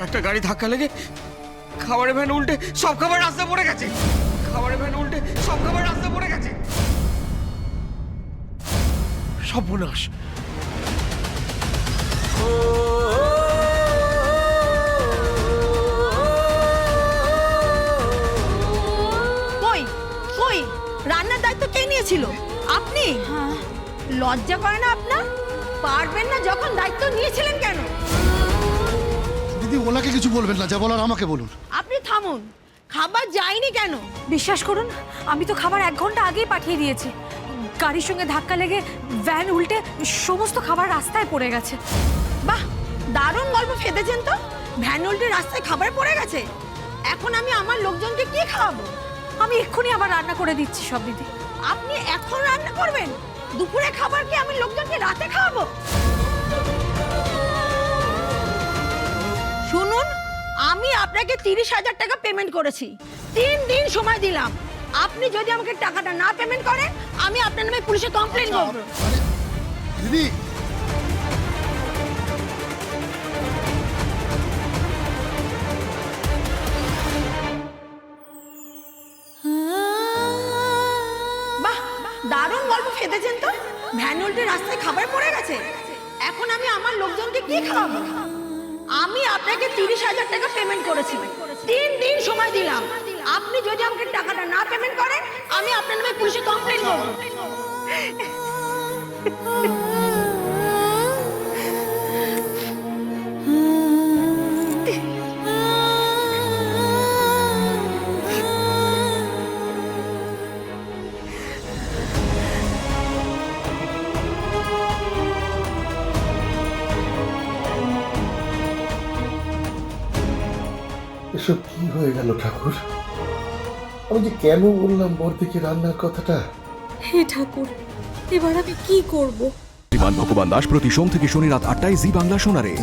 একটা গাড়ি ধাক্কা লেগে খাবারের ভ্যান উল্টে সব খাবার রাস্তা পড়ে গেছে। খাবারের ভ্যান উল্টে সব খাবার রাস্তা পড়ে গেছে। সর্বনাশ। কই কই রান্নার দায়িত্ব কে নিয়েছিল? আপনি? লজ্জা করে না আপনার? পারবেন না যখন দায়িত্ব নিয়েছিলেন কেন? দিদি ওনাকে কিছু বলবেন না, যা বলার আমাকে বলুন। আপনি থামুন। খাবার যায়নি কেন? বিশ্বাস করুন, আমি তো খাবার 1 ঘন্টা আগেই পাঠিয়ে দিয়েছি। গাড়ির সঙ্গে ধাক্কা লেগে ভ্যান উল্টে সমস্ত খাবার রাস্তায় পড়ে গেছে। বাহ, দারুণ গল্প ফেঁদেছেন তো। ভ্যান উল্টে রাস্তায় খাবার পড়ে গেছে, এখন আমি আমার লোকজনকে কি খাওয়াবো? আমি এক্ষুনি আবার রান্না করে দিচ্ছি সব দিদি। আপনি এখন রান্না করবেন? দুপুরে খাবার কি আমি লোকজনকে রাতে খাওয়াবো? শুনুন, আমি আপনাকে 30,000 টাকা পেমেন্ট করেছি। 3 দিন সময় দিলাম। আপনি যদি আমাকে টাকাটা না পেমেন্ট করেন, আমি আপনার নামে পুলিশে কমপ্লেন করব। দিদি বাহ, দারুণ গল্প ফেঁদেছেন তো। ভ্যান উল্টে রাস্তায় খাবার পড়ে গেছে, এখন আমি আমার লোকজনকে কি খাওয়াবো? আমি আপনাকে 30,000 টাকা পেমেন্ট করেছি। 3 দিন সময় দিলাম। আপনি যদি আমাকে টাকাটা না পেমেন্ট করেন, আমি আপনার নামে পুলিশে কমপ্লেন করব। এসব কি হয়ে গেল ঠাকুর? আমি যে কেন বললাম বর্দিকে রান্নার কথাটা? হে ঠাকুর, এবার আমি কি করব? ভগবান দাস প্রতি সোম থেকে শনি রাত 8টায় জি বাংলা শোনারে।